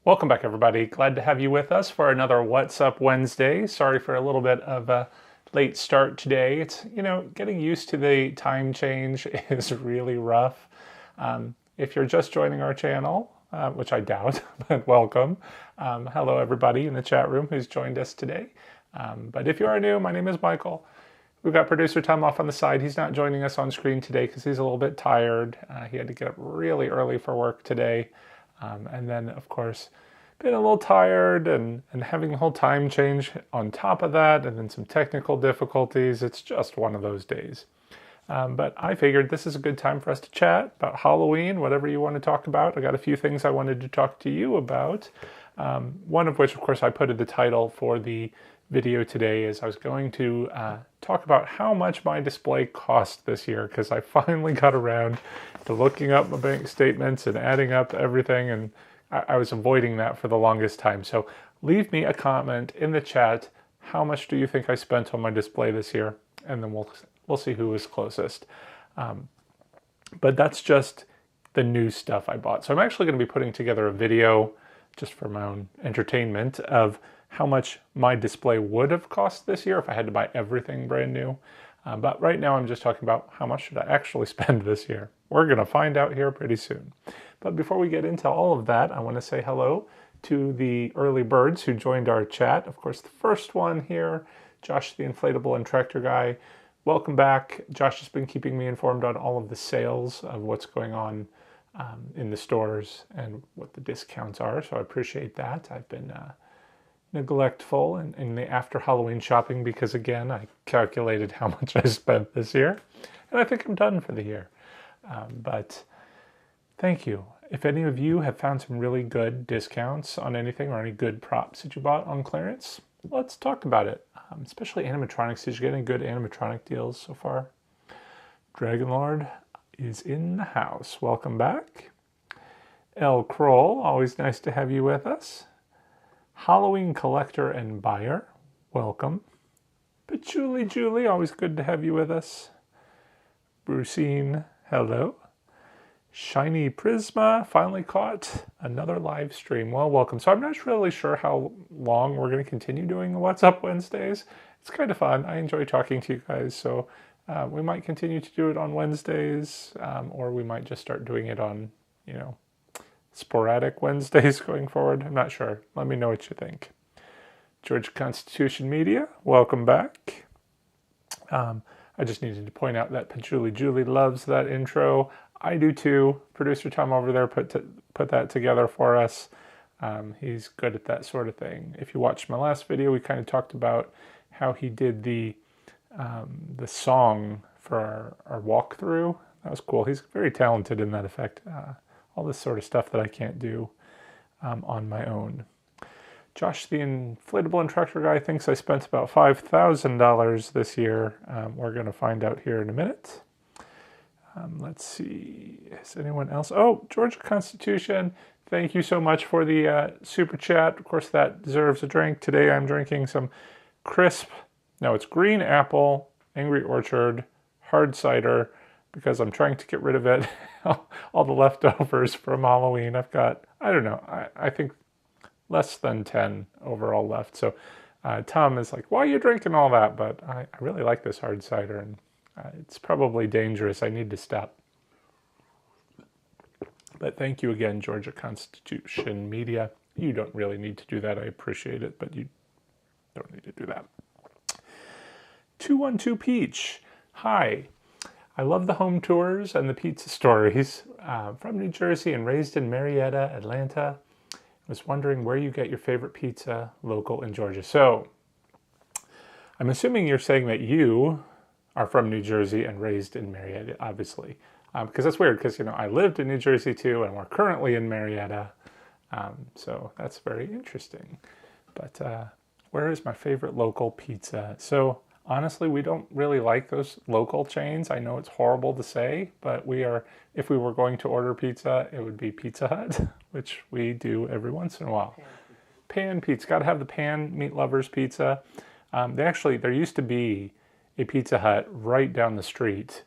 Welcome back, everybody. Glad to have you with us for another What's Up Wednesday. Sorry for a little bit of a late start today. It's, getting used to the time change is really rough. If you're just joining our channel, which I doubt, but welcome. Hello, everybody in the chat room who's joined us today. But if you are new, my name is Michael. We've got producer Tom off on the side. He's not joining us on screen today because he's a little bit tired. He had to get up really early for work today. And then, of course, been a little tired and having the whole time change on top of that, and then some technical difficulties. It's just one of those days. But I figured this is a good time for us to chat about Halloween, whatever you want to talk about. I got a few things I wanted to talk to you about. One of which, of course, I put in the title for the video today is I was going to talk about how much my display cost this year, because I finally got around to looking up my bank statements and adding up everything, and I was avoiding that for the longest time. So leave me a comment in the chat. How much do you think I spent on my display this year? And then we'll see who was closest. But that's just the new stuff I bought. So I'm actually going to be putting together a video just for my own entertainment of how much my display would have cost this year if I had to buy everything brand new. But right now I'm just talking about how much should I actually spend this year. We're going to find out here pretty soon. But before we get into all of that, I want to say hello to the early birds who joined our chat. Of course, the first one here, Josh the Inflatable and Tractor Guy. Welcome back. Josh has been keeping me informed on all of the sales of what's going on in the stores and what the discounts are, so I appreciate that. I've been neglectful in the after Halloween shopping because, again, I calculated how much I spent this year, and I think I'm done for the year. But thank you. If any of you have found some really good discounts on anything or any good props that you bought on clearance, let's talk about it. Especially animatronics. Did you get any good animatronic deals so far? Dragon Lord is in the house. Welcome back. L. Kroll, always nice to have you with us. Halloween collector and buyer, welcome. Patchouli Julie, always good to have you with us. Brucine, hello. Shiny Prisma, finally caught another live stream. Well, welcome. So I'm not really sure how long we're going to continue doing the What's Up Wednesdays. It's kind of fun. I enjoy talking to you guys, so we might continue to do it on Wednesdays, or we might just start doing it on, sporadic Wednesdays going forward. I'm not sure. Let me know what you think. Georgia Constitution Media, welcome back. I just needed to point out that Patchouli Julie loves that intro. I do too. Producer Tom over there put that together for us. He's good at that sort of thing. If you watched my last video, we kind of talked about how he did the song for our walkthrough. That was cool. He's very talented in that effect. All this sort of stuff that I can't do on my own. Josh the Inflatable and Tractor Guy thinks I spent about $5,000 this year. We're going to find out here in a minute. Let's see. Is anyone else? Oh, Georgia Constitution. Thank you so much for the super chat. Of course, that deserves a drink. Today I'm drinking some it's green apple, Angry Orchard, hard cider, because I'm trying to get rid of it. All the leftovers from Halloween. I've got, I think less than 10 overall left. So Tom is like, why are you drinking all that? But I really like this hard cider, and it's probably dangerous. I need to stop. But thank you again, Georgia Constitution Media. You don't really need to do that. I appreciate it, but you don't need to do that. 212 Peach. Hi. I love the home tours and the pizza stories. From New Jersey and raised in Marietta, Atlanta. I was wondering where you get your favorite pizza local in Georgia. So I'm assuming you're saying that you are from New Jersey and raised in Marietta, obviously. Because that's weird, because, I lived in New Jersey too, and we're currently in Marietta. So that's very interesting. But where is my favorite local pizza? So honestly, we don't really like those local chains. I know it's horrible to say, but if we were going to order pizza, it would be Pizza Hut, which we do every once in a while. Pan pizza. Got to have the pan meat lovers pizza. There used to be a Pizza Hut right down the street.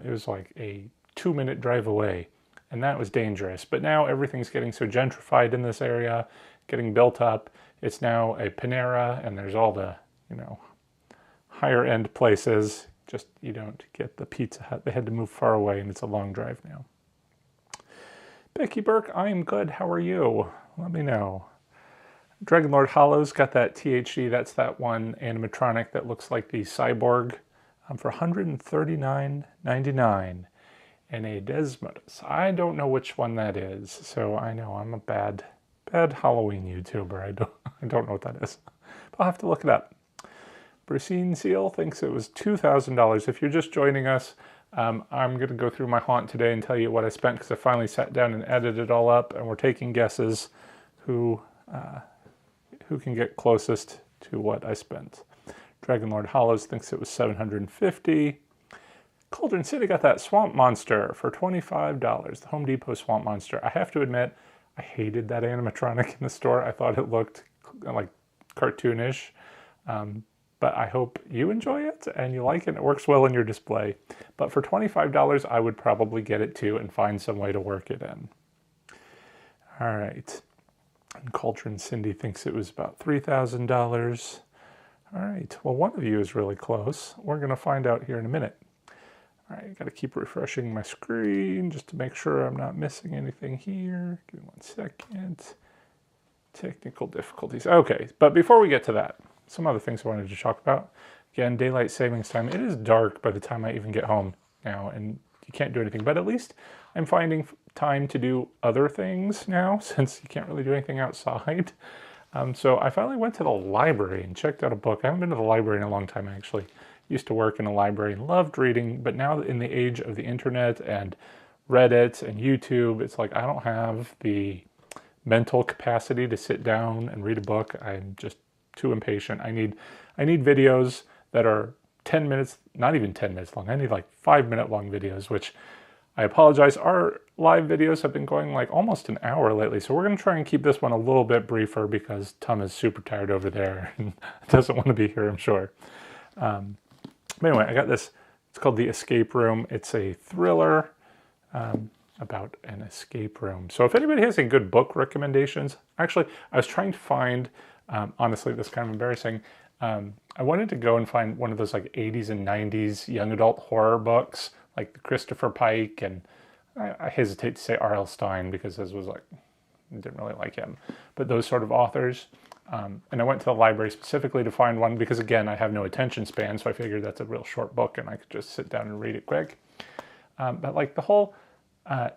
It was like a 2-minute drive away, and that was dangerous. But now everything's getting so gentrified in this area, getting built up. It's now a Panera, and there's all the, higher end places. Just you don't get the Pizza Hut. They had to move far away, and it's a long drive now. Becky Burke, I'm good. How are you? Let me know. Dragonlord Hollows got that THD. That's that one animatronic that looks like the cyborg for $139.99. And a Desmodus. I don't know which one that is, so I know I'm a bad Halloween YouTuber. I don't know what that is. But I'll have to look it up. Brucine Seal thinks it was $2,000. If you're just joining us, I'm going to go through my haunt today and tell you what I spent because I finally sat down and edited it all up, and we're taking guesses who can get closest to what I spent. Dragonlord Hollows thinks it was $750. Cauldron City got that Swamp Monster for $25. The Home Depot Swamp Monster. I have to admit, I hated that animatronic in the store. I thought it looked like cartoonish. But I hope you enjoy it and you like it. It works well in your display. But for $25, I would probably get it too and find some way to work it in. All right. And Cauldron Cindy thinks it was about $3,000. All right. Well, one of you is really close. We're going to find out here in a minute. All right. Got to keep refreshing my screen just to make sure I'm not missing anything here. Give me 1 second. Technical difficulties. Okay. But before we get to that, some other things I wanted to talk about. Again, daylight savings time. It is dark by the time I even get home now, and you can't do anything. But at least I'm finding time to do other things now, since you can't really do anything outside. So I finally went to the library and checked out a book. I haven't been to the library in a long time, actually. Used to work in a library and loved reading, but now in the age of the internet and Reddit and YouTube, it's like I don't have the mental capacity to sit down and read a book. I'm just too impatient. I need videos that are 10 minutes, not even 10 minutes long. I need like 5-minute long videos, which I apologize. Our live videos have been going like almost an hour lately. So we're going to try and keep this one a little bit briefer because Tom is super tired over there and doesn't want to be here, I'm sure. But anyway, I got this. It's called The Escape Room. It's a thriller about an escape room. So if anybody has any good book recommendations, actually, I was trying to find honestly, this is kind of embarrassing. I wanted to go and find one of those like 80s and 90s young adult horror books, like the Christopher Pike, and I hesitate to say R.L. Stine because this was like, I didn't really like him, but those sort of authors. And I went to the library specifically to find one because, again, I have no attention span, so I figured that's a real short book and I could just sit down and read it quick. But like the whole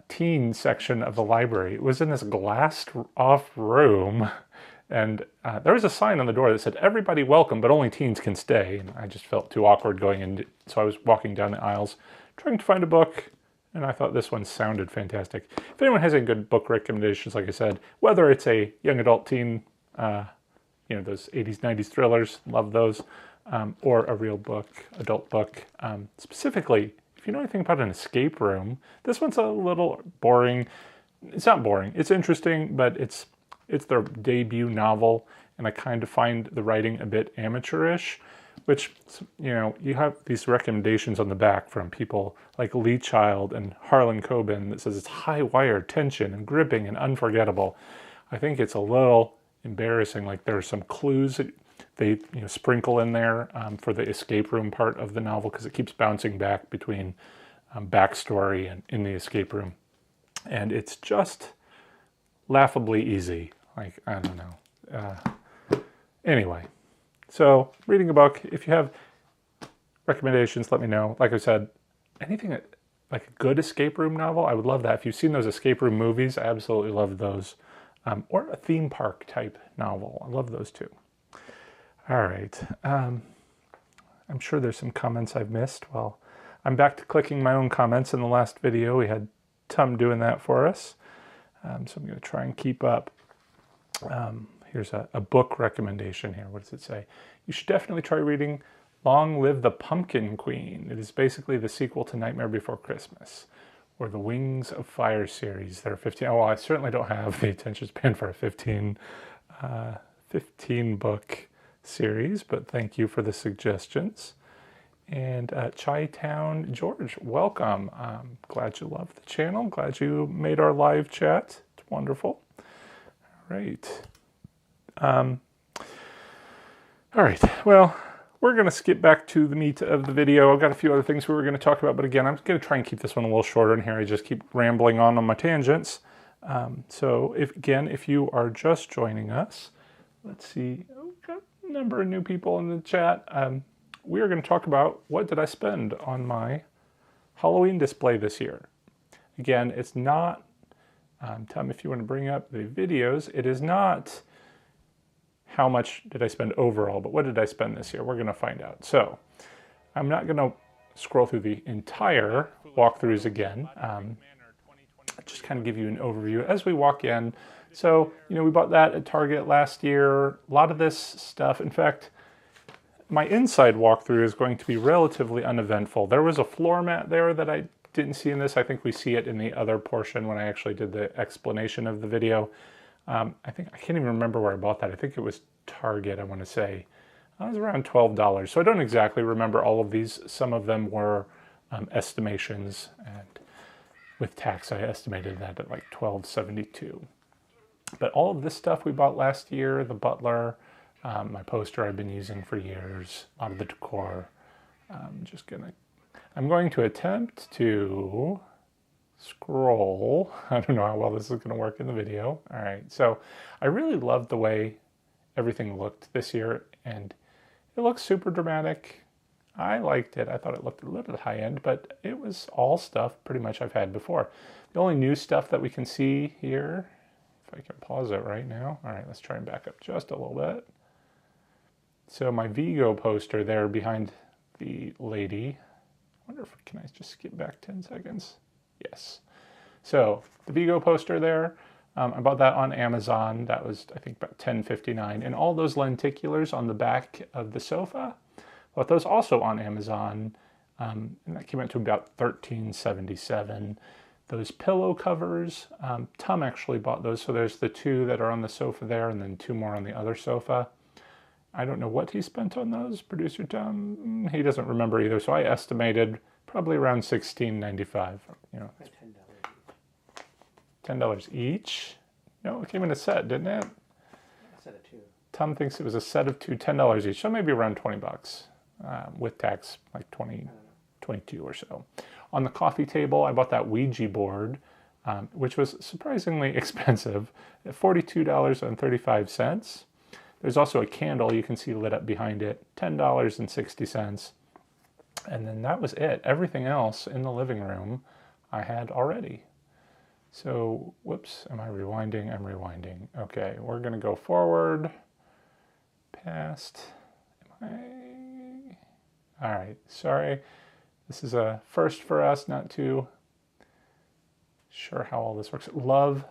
teen section of the library, it was in this glassed off room. And there was a sign on the door that said, "Everybody welcome, but only teens can stay." And I just felt too awkward going in. So I was walking down the aisles trying to find a book. And I thought this one sounded fantastic. If anyone has any good book recommendations, like I said, whether it's a young adult teen, those 80s, 90s thrillers, love those, or a real book, adult book. Specifically, if you know anything about an escape room, this one's a little boring. It's not boring. It's interesting, but it's their debut novel, and I kind of find the writing a bit amateurish, which, you have these recommendations on the back from people like Lee Child and Harlan Coben that says it's high wire, tension, and gripping and unforgettable. I think it's a little embarrassing. Like there are some clues that they sprinkle in there for the escape room part of the novel because it keeps bouncing back between backstory and in the escape room. And it's just laughably easy. Like, I don't know. Anyway, so reading a book, if you have recommendations, let me know. Like I said, anything like a good escape room novel, I would love that. If you've seen those escape room movies, I absolutely love those. Or a theme park type novel. I love those too. All right. I'm sure there's some comments I've missed. Well, I'm back to clicking my own comments. In the last video, we had Tom doing that for us. So I'm going to try and keep up. Here's a book recommendation here. What does it say? You should definitely try reading Long Live the Pumpkin Queen. It is basically the sequel to Nightmare Before Christmas, or the Wings of Fire series. There are 15. Oh, well, I certainly don't have the attention span for a 15 book series, but thank you for the suggestions. And Chi-Town George, welcome. Glad you love the channel. Glad you made our live chat. It's wonderful. All right. All right. Well, we're going to skip back to the meat of the video. I've got a few other things we were going to talk about, but again, I'm going to try and keep this one a little shorter in here. I just keep rambling on my tangents. So if you are just joining us, let's see. Oh, we've got a number of new people in the chat. We are going to talk about what did I spend on my Halloween display this year. Again, it's not, Tom, if you want to bring up the videos, it is not how much did I spend overall, but what did I spend this year? We're going to find out. So I'm not going to scroll through the entire walkthroughs again. Just kind of give you an overview as we walk in. So, we bought that at Target last year. A lot of this stuff, in fact, my inside walkthrough is going to be relatively uneventful. There was a floor mat there that I didn't see in this. I think we see it in the other portion when I actually did the explanation of the video. I can't even remember where I bought that. I think it was Target, I want to say. It was around $12. So I don't exactly remember all of these. Some of them were estimations, and with tax I estimated that at like $12.72. But all of this stuff we bought last year, the Butler, my poster I've been using for years, a lot of the decor. I'm going to attempt to scroll. I don't know how well this is going to work in the video. All right, so I really loved the way everything looked this year, and it looks super dramatic. I liked it. I thought it looked a little bit high end, but it was all stuff pretty much I've had before. The only new stuff that we can see here, if I can pause it right now. All right, let's try and back up just a little bit. So my Vigo poster there behind the lady. I wonder if, can I just skip back 10 seconds? Yes. So the Vigo poster there, I bought that on Amazon. That was, I think, about $10.59. And all those lenticulars on the back of the sofa, bought those also on Amazon. And that came out to about $13.77. Those pillow covers, Tom actually bought those. So there's the two that are on the sofa there and then two more on the other sofa. I don't know what he spent on those, producer Tom. He doesn't remember either. So I estimated probably around $16.95. $10 each? No, it came in a set, didn't it? A set of two. Tom thinks it was a set of two, $10 each. So maybe around 20 bucks with tax, like 22 or so. On the coffee table, I bought that Ouija board, which was surprisingly expensive at $42.35. There's also a candle you can see lit up behind it, $10.60. And then that was it. Everything else in the living room I had already. So, whoops, am I rewinding? I'm rewinding. Okay, we're going to go forward, past. All right, sorry. This is a first for us, not too sure how all this works. Love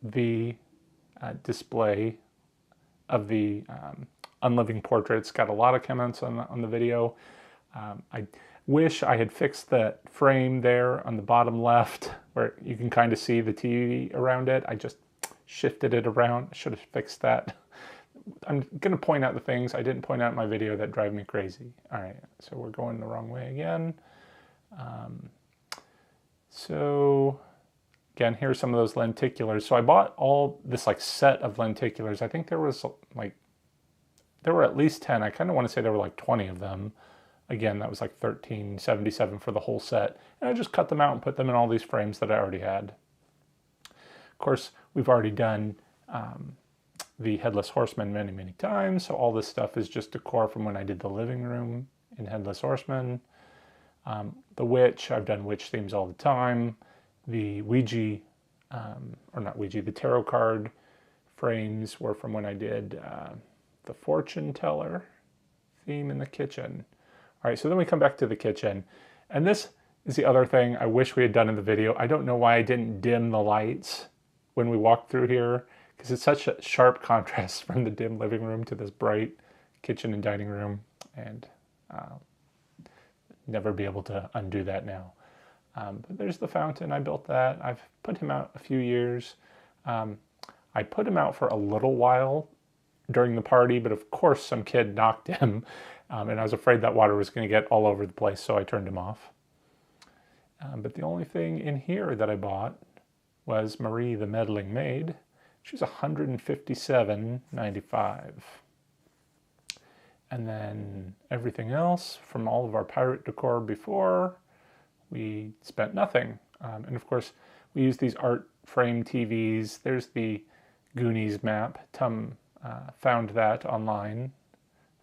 the display of the unliving portraits. Got a lot of comments on the video. I wish I had fixed that frame there on the bottom left where you can kind of see the TV around it. I just shifted it around. I should have fixed that. I'm going to point out the things I didn't point out in my video that drive me crazy. All right, so we're going the wrong way again. So again, here's some of those lenticulars. So I bought all this like set of lenticulars. I think there were at least 10. I kind of want to say there were like 20 of them. Again, that was like $13.77 for the whole set. And I just cut them out and put them in all these frames that I already had. Of course, we've already done the Headless Horseman many, many times. So all this stuff is just decor from when I did the living room in Headless Horseman. The Witch, I've done witch themes all the time. The Ouija, or not Ouija, the tarot card frames were from when I did the fortune teller theme in the kitchen. All right, so then we come back to the kitchen. And this is the other thing I wish we had done in the video. I don't know why I didn't dim the lights when we walked through here, because it's such a sharp contrast from the dim living room to this bright kitchen and dining room. And never be able to undo that now. But there's the fountain. I built that. I've put him out a few years. I put him out for a little while during the party, but of course some kid knocked him, and I was afraid that water was going to get all over the place, so I turned him off. But the only thing in here that I bought was Marie the Meddling Maid. She's $157.95. And then everything else from all of our pirate decor before, we spent nothing. And of course, we used these art frame TVs. There's the Goonies map. Tom found that online.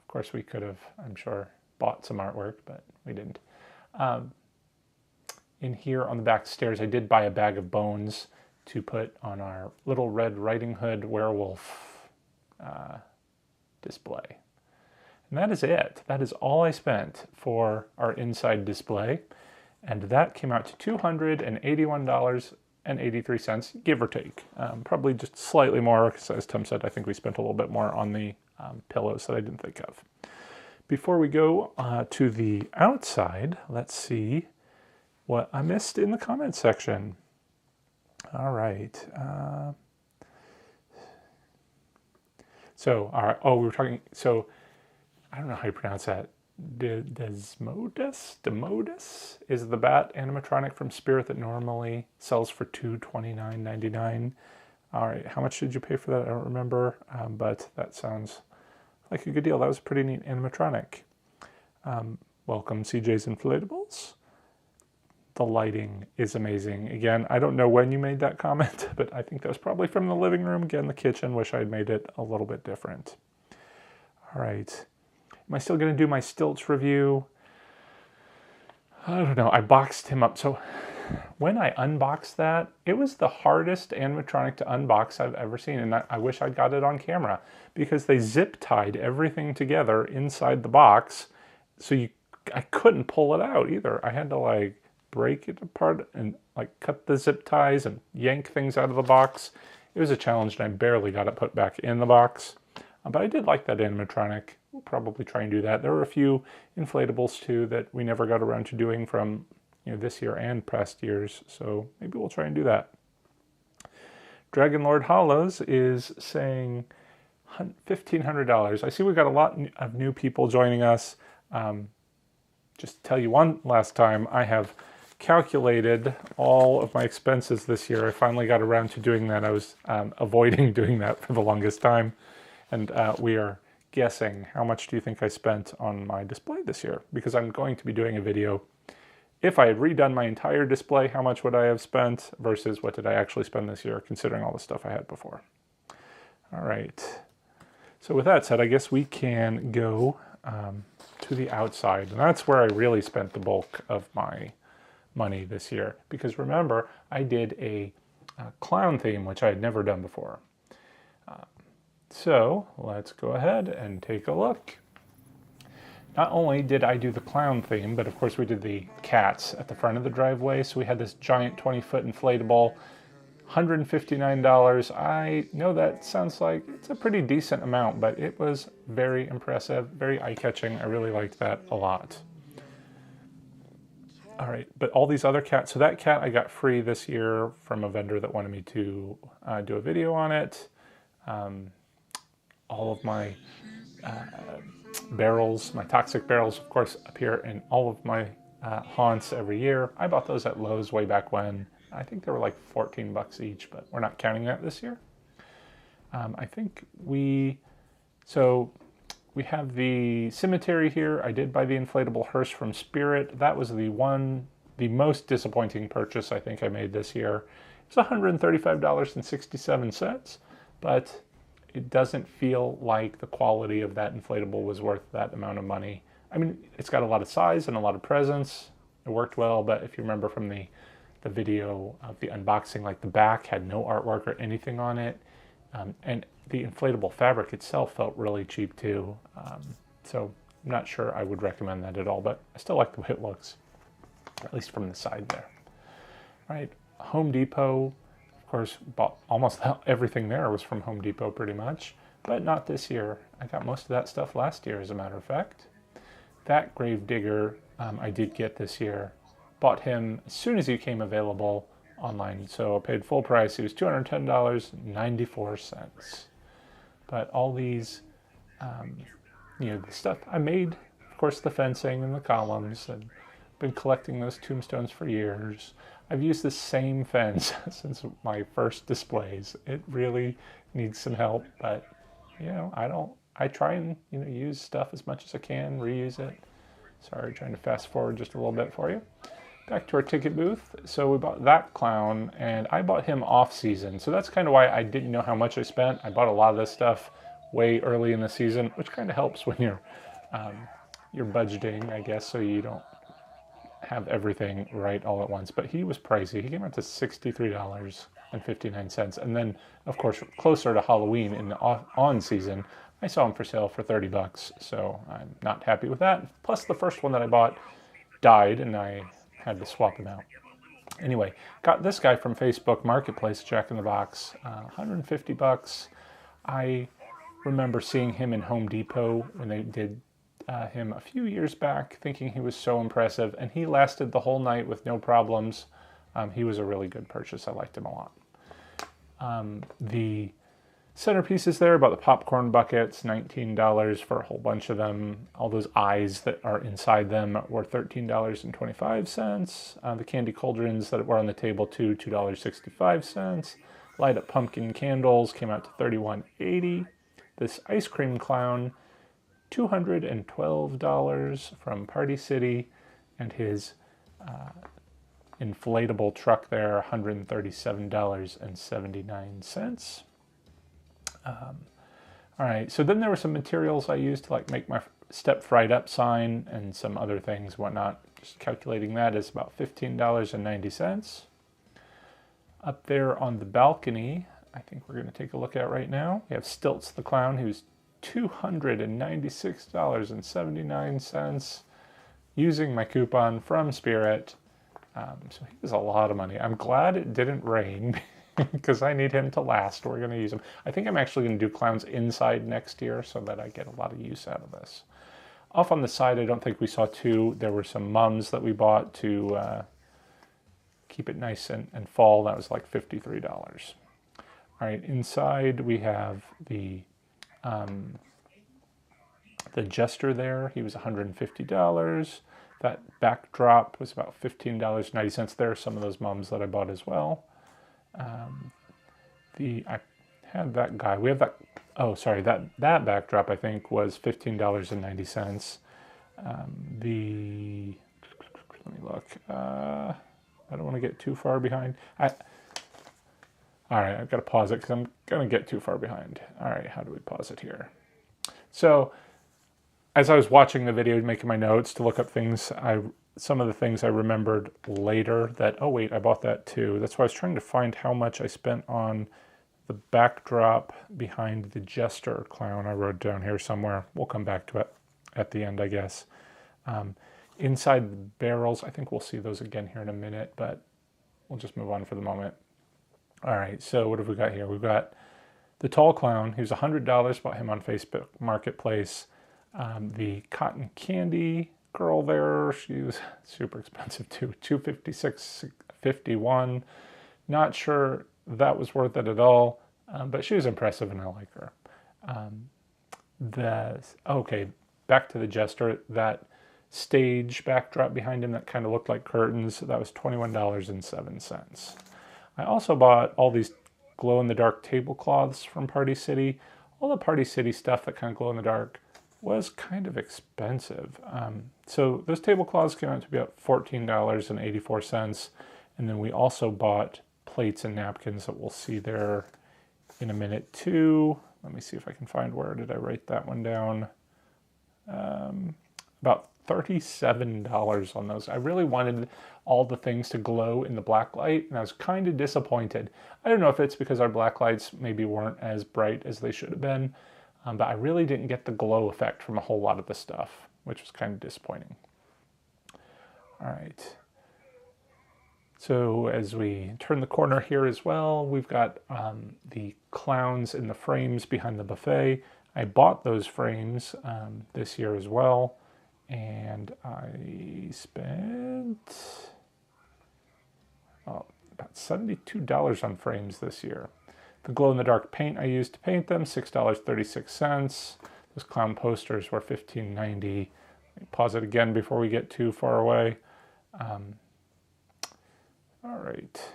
Of course, we could have, I'm sure, bought some artwork, but we didn't. In here on the back stairs, I did buy a bag of bones to put on our Little Red Riding Hood werewolf display. And that is it. That is all I spent for our inside display. And that came out to $281.83, give or take. Probably just slightly more, because as Tom said, I think we spent a little bit more on the pillows that I didn't think of. Before we go to the outside, let's see what I missed in the comments section. All right. We were talking, so I don't know how you pronounce that. Desmodus is the bat animatronic from Spirit that normally sells for $229.99. All right, how much did you pay for that? I don't remember, but that sounds like a good deal. That was a pretty neat animatronic. Welcome, CJ's Inflatables. The lighting is amazing. Again, I don't know when you made that comment, but I think that was probably from the living room. Again, the kitchen, wish I'd made it a little bit different. All right. Am I still going to do my Stilts review? I don't know. I boxed him up. So when I unboxed that, it was the hardest animatronic to unbox I've ever seen. And I wish I'd got it on camera because they zip tied everything together inside the box. So I couldn't pull it out either. I had to break it apart and cut the zip ties and yank things out of the box. It was a challenge and I barely got it put back in the box. But I did like that animatronic. We'll probably try and do that. There were a few inflatables too that we never got around to doing from this year and past years. So maybe we'll try and do that. Dragon Lord Hollows is saying $1,500. I see we've got a lot of new people joining us. Just to tell you one last time, I have calculated all of my expenses this year. I finally got around to doing that. I was avoiding doing that for the longest time. And we are guessing how much do you think I spent on my display this year? Because I'm going to be doing a video. If I had redone my entire display, how much would I have spent versus what did I actually spend this year, considering all the stuff I had before? All right. So with that said, I guess we can go to the outside. And that's where I really spent the bulk of my money this year. Because remember, I did a clown theme, which I had never done before. So let's go ahead and take a look. Not only did I do the clown theme, but of course we did the cats at the front of the driveway. So we had this giant 20-foot inflatable, $159. I know that sounds like it's a pretty decent amount, but it was very impressive, very eye-catching. I really liked that a lot. All right, but all these other cats, so that cat I got free this year from a vendor that wanted me to do a video on it. All of my barrels, my toxic barrels, of course, appear in all of my haunts every year. I bought those at Lowe's way back when. I think they were like 14 bucks each, but we're not counting that this year. I think we have the cemetery here. I did buy the inflatable hearse from Spirit. That was the most disappointing purchase I think I made this year. It's $135.67, but it doesn't feel like the quality of that inflatable was worth that amount of money. I mean, it's got a lot of size and a lot of presence. It worked well, but if you remember from the video of the unboxing, the back had no artwork or anything on it. And the inflatable fabric itself felt really cheap too. So I'm not sure I would recommend that at all, but I still like the way it looks, at least from the side there. All right, Home Depot. Of course, bought almost everything there was from Home Depot pretty much, but not this year. I got most of that stuff last year, as a matter of fact. That Gravedigger I did get this year. Bought him as soon as he came available online, so I paid full price. He was $210.94. But all these, the stuff I made, of course, the fencing and the columns, and been collecting those tombstones for years. I've used the same fence since my first displays. It really needs some help, but I try and use stuff as much as I can, reuse it. Sorry, trying to fast forward just a little bit for you. Back to our ticket booth. So we bought that clown, and I bought him off season. So that's kind of why I didn't know how much I spent. I bought a lot of this stuff way early in the season, which kind of helps when you're budgeting, I guess, so you don't have everything right all at once. But he was pricey. He came out to $63.59. And then, of course, closer to Halloween in the on season, I saw him for sale for $30. So I'm not happy with that. Plus, the first one that I bought died, and I had to swap him out. Anyway, got this guy from Facebook Marketplace, Jack in the Box, $150. I remember seeing him in Home Depot when they did him a few years back, thinking he was so impressive, and he lasted the whole night with no problems. He was a really good purchase. I liked him a lot. The centerpieces there, about the popcorn buckets, $19 for a whole bunch of them. All those eyes that are inside them were $13.25. The candy cauldrons that were on the table too, $2.65. Light up pumpkin candles came out to $31.80. This ice cream clown, $212 from Party City, and his inflatable truck there, $137.79. All right, so then there were some materials I used to make my step fried up sign and some other things, whatnot. Just calculating that is about $15.90. Up there on the balcony, I think we're going to take a look at right now. We have Stilts the Clown, who's $296.79 using my coupon from Spirit. So he was a lot of money. I'm glad it didn't rain because I need him to last. We're going to use him. I think I'm actually going to do clowns inside next year so that I get a lot of use out of this. Off on the side, I don't think we saw two. There were some mums that we bought to keep it nice and fall. That was like $53. All right, inside we have the jester there. He was $150. That backdrop was about $15.90. There are some of those mums that I bought as well. I had that guy. We have that. Oh, sorry. That backdrop I think was $15.90. Let me look. I don't want to get too far behind. All right, I've got to pause it because I'm going to get too far behind. All right, how do we pause it here? So, as I was watching the video, making my notes to look up things, some of the things I remembered later that, oh wait, I bought that too. That's why I was trying to find how much I spent on the backdrop behind the jester clown. I wrote down here somewhere. We'll come back to it at the end, I guess. Inside the barrels, I think we'll see those again here in a minute, but we'll just move on for the moment. All right, so what have we got here? We've got the tall clown. He was $100, bought him on Facebook Marketplace. The cotton candy girl there, she was super expensive too, $256.51. Not sure that was worth it at all, but she was impressive and I like her. Okay, back to the jester. That stage backdrop behind him that kind of looked like curtains, that was $21.07. I also bought all these glow-in-the-dark tablecloths from Party City. All the Party City stuff that kind of glow-in-the-dark was kind of expensive. So those tablecloths came out to be about $14.84. And then we also bought plates and napkins that we'll see there in a minute too. Let me see if I can find where did I write that one down. About $37 on those. I really wanted all the things to glow in the black light, and I was kind of disappointed. I don't know if it's because our black lights maybe weren't as bright as they should have been, but I really didn't get the glow effect from a whole lot of the stuff, which was kind of disappointing. All right. So as we turn the corner here as well, we've got the clowns in the frames behind the buffet. I bought those frames this year as well, and I spent about $72 on frames this year. The glow-in-the-dark paint I used to paint them, $6.36. Those clown posters were $15.90. Pause it again before we get too far away. All right.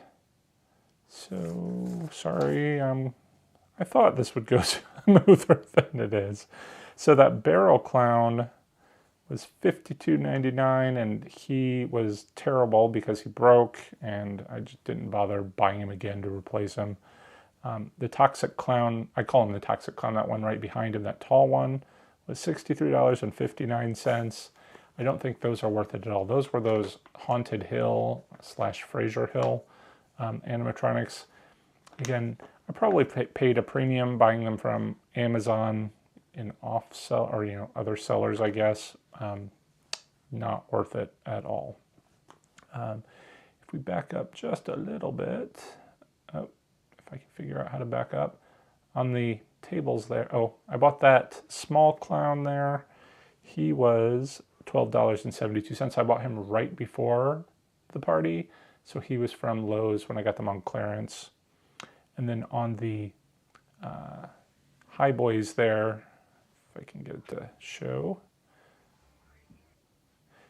So, sorry, I thought this would go smoother than it is. So that barrel clown was $52.99, and he was terrible because he broke, and I just didn't bother buying him again to replace him. The Toxic Clown, I call him the Toxic Clown, that one right behind him, that tall one, was $63.59. I don't think those are worth it at all. Those were those Haunted Hill / Fraser Hill animatronics. Again, I probably paid a premium buying them from Amazon in off-sell, or other sellers, I guess. Not worth it at all. If we back up just a little bit, if I can figure out how to back up on the tables there. Oh, I bought that small clown there. He was $12.72. I bought him right before the party, so he was from Lowe's when I got them on clearance. And then on the High Boys there, if I can get it to show.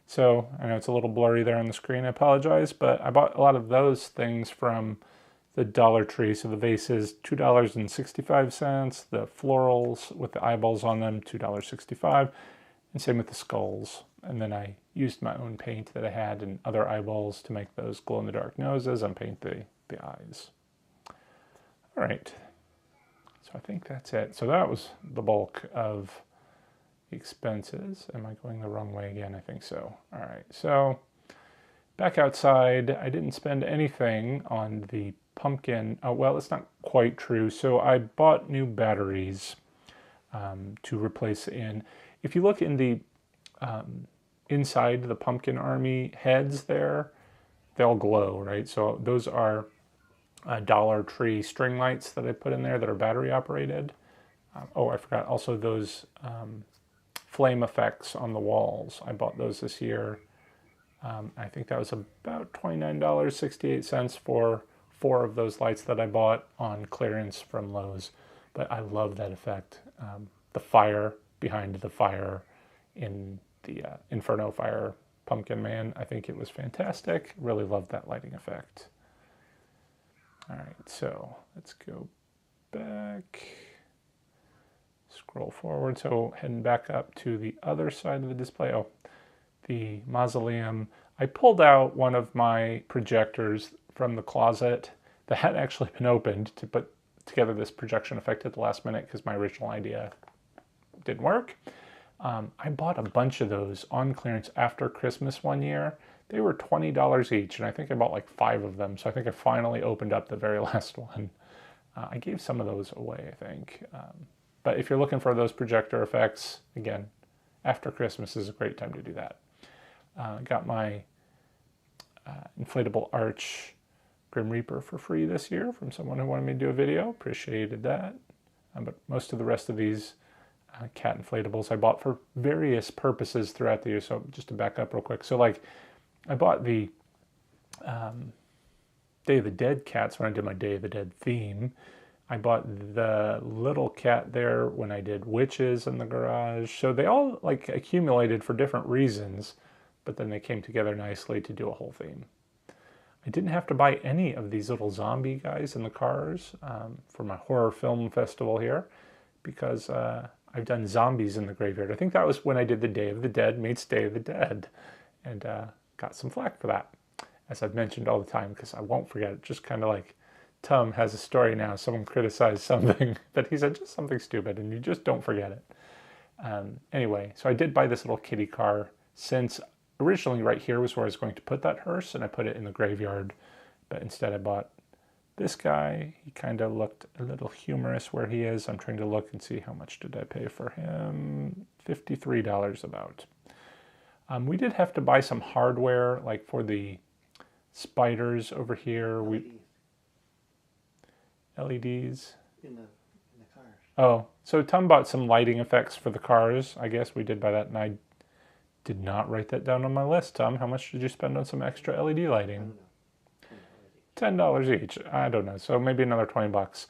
So I know it's a little blurry there on the screen, I apologize, but I bought a lot of those things from the Dollar Tree. So the vases, $2.65. The florals with the eyeballs on them, $2.65. And same with the skulls. And then I used my own paint that I had and other eyeballs to make those glow-in-the-dark noses and paint the eyes. All right. So I think that's it. So that was the bulk of the expenses. Am I going the wrong way again? I think so. All right. So back outside, I didn't spend anything on the pumpkin. Oh, well, it's not quite true. So I bought new batteries to replace in. If you look in the inside the Pumpkin Army heads there, they'll glow, right? So those are Dollar Tree string lights that I put in there that are battery operated. Oh, I forgot also those flame effects on the walls. I bought those this year. I think that was about $29.68 for 4 of those lights that I bought on clearance from Lowe's. But I love that effect. The fire behind the fire in the Inferno Fire Pumpkin Man. I think it was fantastic. Really loved that lighting effect. All right, so let's go back. Scroll forward. So heading back up to the other side of the display. Oh, the mausoleum. I pulled out one of my projectors from the closet that had actually been opened to put together this projection effect at the last minute because my original idea didn't work. I bought a bunch of those on clearance after Christmas one year. They were $20 each, and I think I bought like 5 of them. So I think I finally opened up the very last one. I gave some of those away, I think. But if you're looking for those projector effects, again, after Christmas is a great time to do that. Got my inflatable arch Grim Reaper for free this year from someone who wanted me to do a video. Appreciated that. But most of the rest of these cat inflatables I bought for various purposes throughout the year. So just to back up real quick. So like I bought the Day of the Dead cats when I did my Day of the Dead theme. I bought the little cat there when I did witches in the garage. So they all like accumulated for different reasons, but then they came together nicely to do a whole theme. I didn't have to buy any of these little zombie guys in the cars for my horror film festival here because I've done zombies in the graveyard. I think that was when I did the Day of the Dead meets Day of the Dead, and got some flack for that, as I've mentioned all the time, because I won't forget it. Just kind of like Tom has a story now. Someone criticized something that he said just something stupid, and you just don't forget it. Anyway, so I did buy this little kitty car since originally right here was where I was going to put that hearse, and I put it in the graveyard, but instead I bought this guy. He kind of looked a little humorous where he is. I'm trying to look and see how much did I pay for him. $53 about. We did have to buy some hardware, like for the spiders over here. LEDs. In the cars. Oh, so Tom bought some lighting effects for the cars. I guess we did buy that, and I did not write that down on my list. Tom, how much did you spend on some extra LED lighting? $10 each. I don't know. So maybe another $20.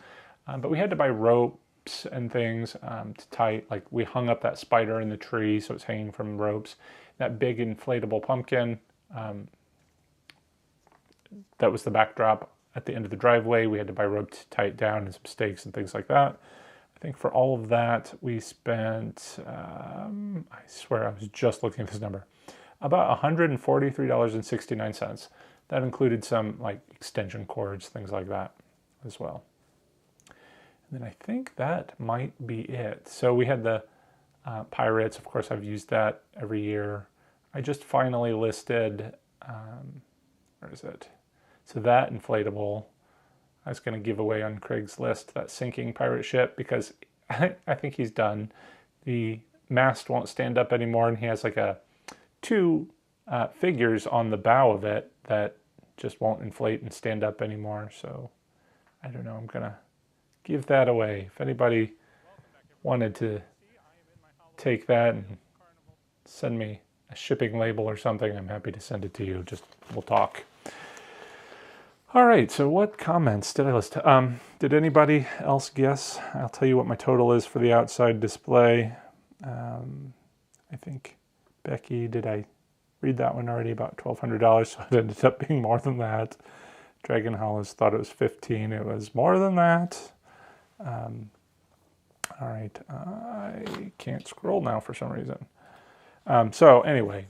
But we had to buy ropes and things to tie. Like we hung up that spider in the tree, so it's hanging from ropes. That big inflatable pumpkin, that was the backdrop at the end of the driveway. We had to buy rope to tie it down and some stakes and things like that. I think for all of that, we spent, I swear I was just looking at this number, about $143.69. That included some like extension cords, things like that as well. And then I think that might be it. So we had the Pirates. Of course, I've used that every year. I just finally listed, where is it? So that inflatable, I was going to give away on Craigslist, that sinking pirate ship, because I think he's done. The mast won't stand up anymore, and he has like two figures on the bow of it that just won't inflate and stand up anymore. So I don't know, I'm going to give that away. If anybody wanted to take that and send me a shipping label or something, I'm happy to send it to you. Just we'll talk. All right, so what comments did I list? Did anybody else guess? I'll tell you what my total is for the outside display. I think, Becky, did I read that one already? About $1,200, so it ended up being more than that. Dragon Hollows thought it was $15. It was more than that. All right, I can't scroll now for some reason. So anyway,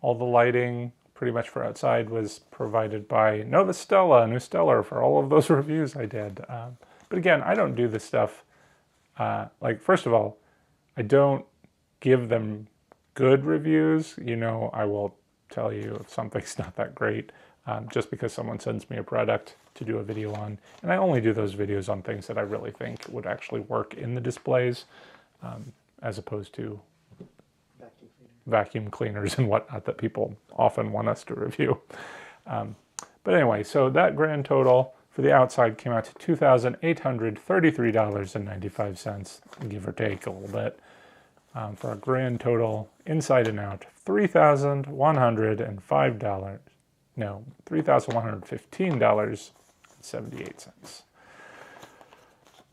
all the lighting pretty much for outside was provided by Novastella, New Stellar, for all of those reviews I did. But again, I don't do this stuff. Like, first of all, I don't give them good reviews. You know, I will tell you if something's not that great, just because someone sends me a product to do a video on. And I only do those videos on things that I really think would actually work in the displays, as opposed to vacuum cleaners and whatnot that people often want us to review. But anyway, so that grand total for the outside came out to $2,833.95, give or take a little bit, for a grand total inside and out $3,115.78.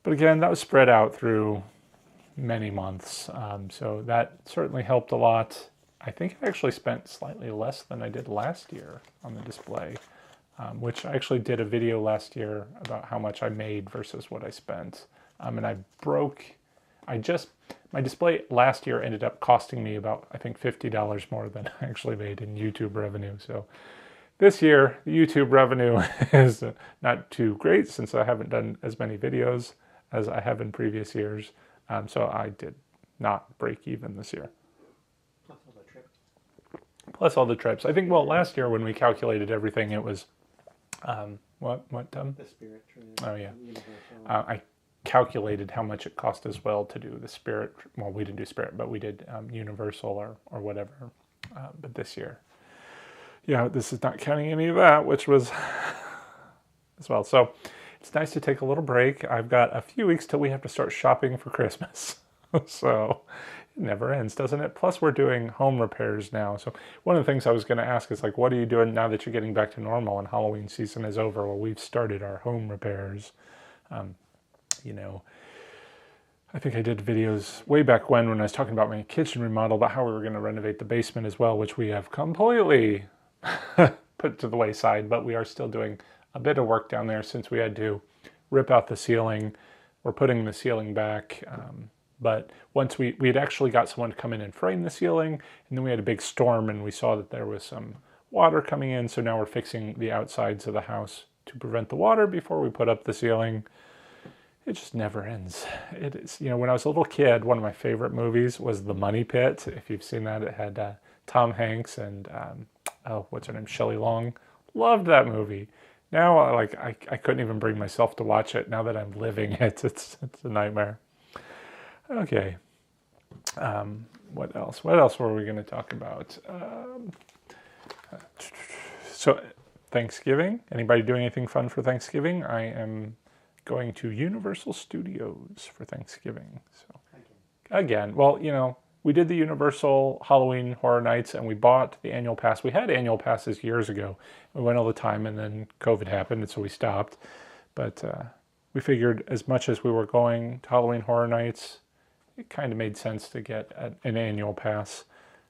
But again, that was spread out through many months, so that certainly helped a lot. I think I actually spent slightly less than I did last year on the display, which I actually did a video last year about how much I made versus what I spent. And my display last year ended up costing me about, I think, $50 more than I actually made in YouTube revenue. So this year, the YouTube revenue is not too great since I haven't done as many videos as I have in previous years. So I did not break even this year. Plus all the trips. I think, well, last year when we calculated everything, it was, what, The Spirit trip. Oh, yeah. I calculated how much it cost as well to do the Spirit. Well, we didn't do Spirit, but we did Universal or whatever. But this year, yeah, this is not counting any of that, which was as well. So it's nice to take a little break. I've got a few weeks till we have to start shopping for Christmas. So it never ends, doesn't it? Plus we're doing home repairs now. So one of the things I was going to ask is, like, what are you doing now that you're getting back to normal and Halloween season is over? Well, we've started our home repairs. You know, I think I did videos way back when I was talking about my kitchen remodel, about how we were going to renovate the basement as well, which we have completely put to the wayside, but we are still doing a bit of work down there since we had to rip out the ceiling. We're putting the ceiling back. But once we had actually got someone to come in and frame the ceiling, and then we had a big storm and we saw that there was some water coming in. So now we're fixing the outsides of the house to prevent the water before we put up the ceiling. It just never ends. It is, you know, when I was a little kid, one of my favorite movies was The Money Pit. If you've seen that, it had Tom Hanks and, what's her name? Shelley Long. Loved that movie. Now, I couldn't even bring myself to watch it. Now that I'm living it, it's a nightmare. Okay. What else? What else were we going to talk about? So, Thanksgiving. Anybody doing anything fun for Thanksgiving? I am going to Universal Studios for Thanksgiving. So, again, well, you know, we did the Universal Halloween Horror Nights and we bought the annual pass. We had annual passes years ago. We went all the time and then COVID happened and so we stopped. But we figured as much as we were going to Halloween Horror Nights, it kind of made sense to get an annual pass.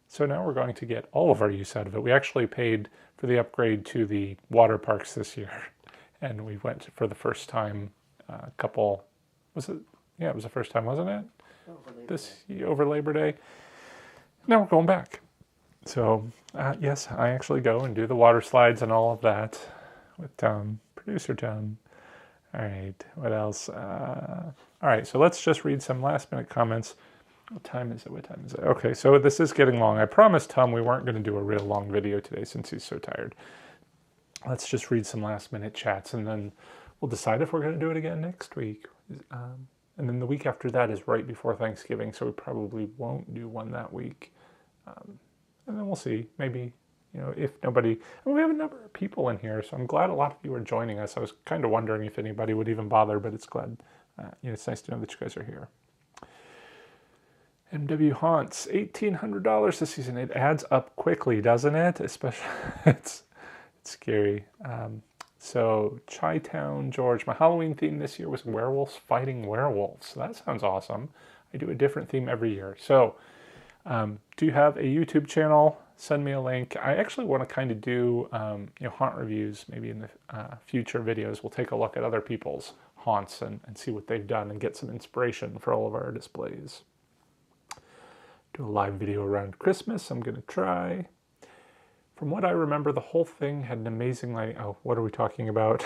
So now we're going to get all of our use out of it. We actually paid for the upgrade to the water parks this year. And we went for the first time was it? Yeah, it was the first time, wasn't it? Over Labor Day. Now we're going back. So, yes, I actually go and do the water slides and all of that with Tom, producer Tom. All right, what else? All right, so let's just read some last minute comments. What time is it? Okay, so this is getting long. I promised Tom we weren't going to do a real long video today since he's so tired. Let's just read some last minute chats and then we'll decide if we're going to do it again next week. And then the week after that is right before Thanksgiving, so we probably won't do one that week. And then we'll see. Maybe, if nobody... And we have a number of people in here, so I'm glad a lot of you are joining us. I was kind of wondering if anybody would even bother, but it's glad. It's nice to know that you guys are here. MW Haunts, $1,800 this season. It adds up quickly, doesn't it? Especially, it's scary. So, Chi-Town George, my Halloween theme this year was werewolves fighting werewolves. So that sounds awesome. I do a different theme every year. So, do you have a YouTube channel? Send me a link. I actually want to kind of do haunt reviews. Maybe in the future videos, we'll take a look at other people's haunts and see what they've done and get some inspiration for all of our displays. Do a live video around Christmas. I'm going to try. From what I remember, the whole thing had an amazing lighting. Oh, what are we talking about?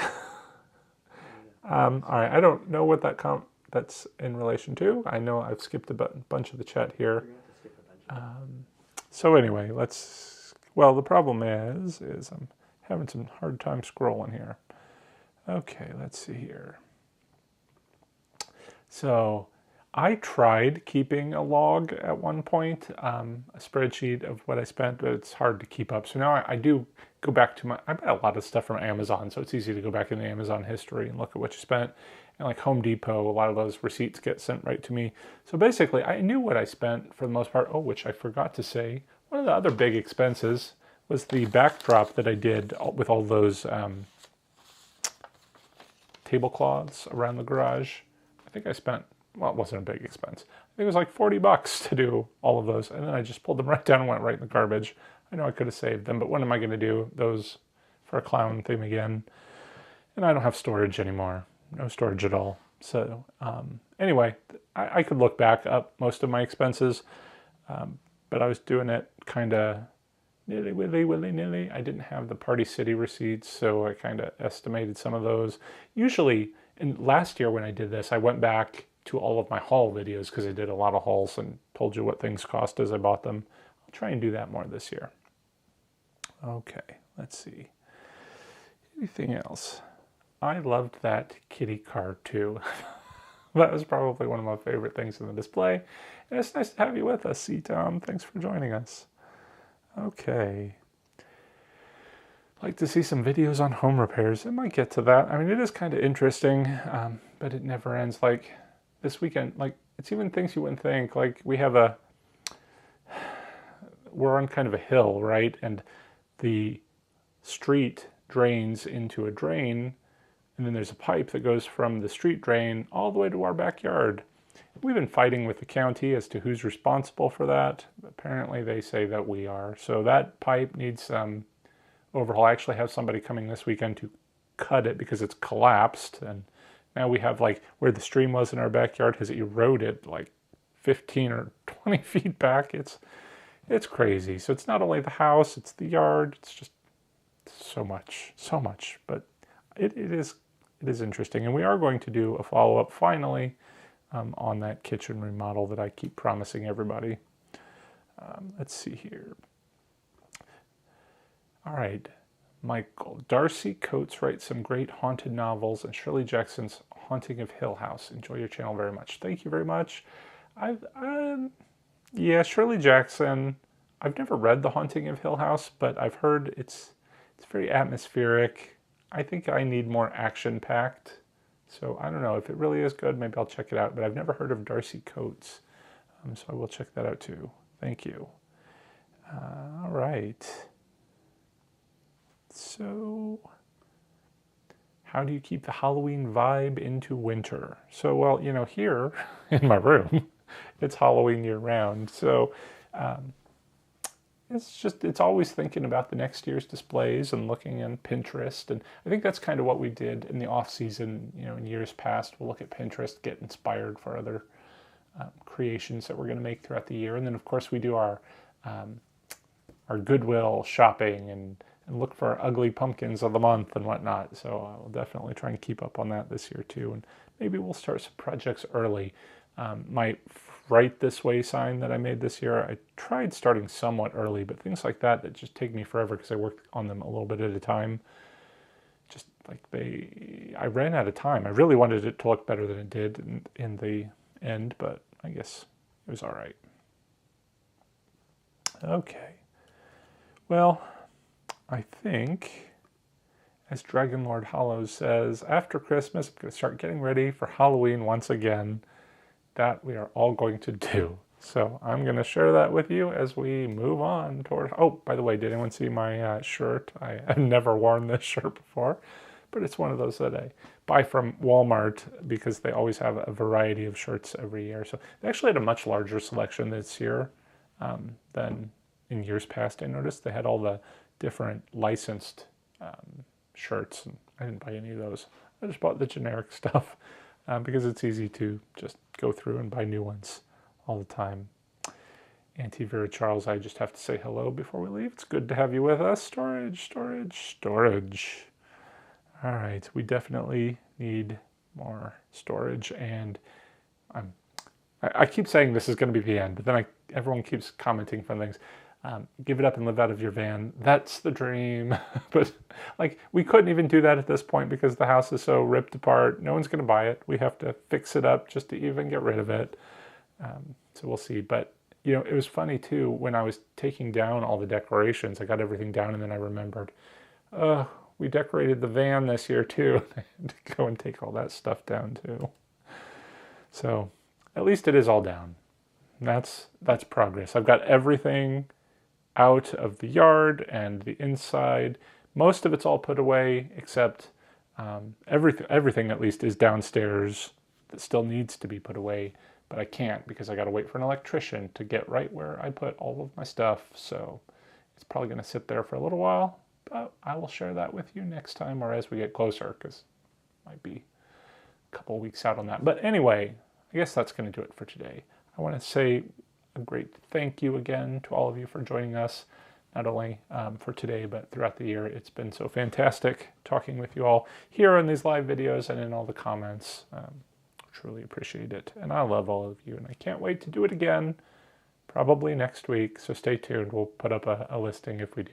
All right, I don't know what that's in relation to. I know I've skipped a bunch of the chat here. So anyway, the problem is I'm having some hard time scrolling here. Okay, let's see here. So I tried keeping a log at one point, a spreadsheet of what I spent, but it's hard to keep up. So now I do go back to I buy a lot of stuff from Amazon, so it's easy to go back in the Amazon history and look at what you spent. And like Home Depot, a lot of those receipts get sent right to me. So basically, I knew what I spent for the most part. Oh, which I forgot to say. One of the other big expenses was the backdrop that I did with all those tablecloths around the garage. I think I spent... Well, it wasn't a big expense. I think it was like $40 to do all of those. And then I just pulled them right down and went right in the garbage. I know I could have saved them, but when am I going to do those for a clown theme again? And I don't have storage anymore. No storage at all. So anyway, I could look back up most of my expenses, but I was doing it kind of willy-nilly. I didn't have the Party City receipts, so I kind of estimated some of those. Usually, last year when I did this, I went back to all of my haul videos because I did a lot of hauls and told you what things cost as I bought them. I'll try and do that more this year. Okay, let's see. Anything else? I loved that kitty car too. That was probably one of my favorite things in the display. And it's nice to have you with us, C. Tom. Thanks for joining us. Okay. I'd like to see some videos on home repairs. It might get to that. I mean, it is kind of interesting, but it never ends. Like this weekend, like it's even things you wouldn't think. Like we're on kind of a hill, right? And the street drains into a drain, and then there's a pipe that goes from the street drain all the way to our backyard. We've been fighting with the county as to who's responsible for that. Apparently they say that we are. So that pipe needs some overhaul. I actually have somebody coming this weekend to cut it because it's collapsed, and now we have like where the stream was in our backyard has eroded like 15 or 20 feet back. It's crazy. So it's not only the house, it's the yard. It's just so much, but it is interesting. And we are going to do a follow-up finally on that kitchen remodel that I keep promising everybody. Let's see here. All right, Michael. Darcy Coates writes some great haunted novels, and Shirley Jackson's Haunting of Hill House. Enjoy your channel very much. Thank you very much. Yeah, Shirley Jackson. I've never read The Haunting of Hill House, but I've heard it's very atmospheric. I think I need more action-packed. So I don't know if it really is good. Maybe I'll check it out. But I've never heard of Darcy Coates, so I will check that out too. Thank you. All right. So, how do you keep the Halloween vibe into winter? So, well, here in my room, it's Halloween year round. So it's always thinking about the next year's displays and looking on Pinterest. And I think that's kind of what we did in the off season, in years past. We'll look at Pinterest, get inspired for other creations that we're going to make throughout the year. And then, of course, we do our Goodwill shopping and look for ugly pumpkins of the month and whatnot. So I'll definitely try and keep up on that this year too. And maybe we'll start some projects early. My Right This Way sign that I made this year, I tried starting somewhat early, but things like that just take me forever because I work on them a little bit at a time. Just like I ran out of time. I really wanted it to look better than it did in the end, but I guess it was all right. Okay. Well, I think, as Dragon Lord Hollows says, after Christmas, I'm going to start getting ready for Halloween once again. That we are all going to do. So I'm going to share that with you as we move on toward... Oh, by the way, did anyone see my shirt? I have never worn this shirt before, but it's one of those that I buy from Walmart because they always have a variety of shirts every year. So they actually had a much larger selection this year than in years past. I noticed they had all the different licensed shirts, and I didn't buy any of those. I just bought the generic stuff because it's easy to just go through and buy new ones all the time. Auntie Vera Charles, I just have to say hello before we leave. It's good to have you with us. Storage. All right, we definitely need more storage, and I keep saying this is going to be the end, but then everyone keeps commenting for things. Give it up and live out of your van. That's the dream. But we couldn't even do that at this point because the house is so ripped apart. No one's going to buy it. We have to fix it up just to even get rid of it. So we'll see. But, it was funny too, when I was taking down all the decorations, I got everything down and then I remembered, we decorated the van this year too. I had to go and take all that stuff down too. So at least it is all down. That's progress. I've got everything out of the yard and the inside. Most of it's all put away, except everything at least is downstairs that still needs to be put away, but I can't because I got to wait for an electrician to get right where I put all of my stuff. So it's probably going to sit there for a little while, but I will share that with you next time or as we get closer, because it might be a couple of weeks out on that. But anyway, I guess that's going to do it for today. I want to say a great thank you again to all of you for joining us, not only for today, but throughout the year. It's been so fantastic talking with you all here in these live videos and in all the comments. Truly appreciate it. And I love all of you, and I can't wait to do it again, probably next week. So stay tuned. We'll put up a listing if we do.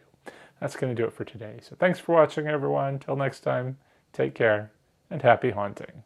That's going to do it for today. So thanks for watching, everyone. Till next time, take care and happy haunting.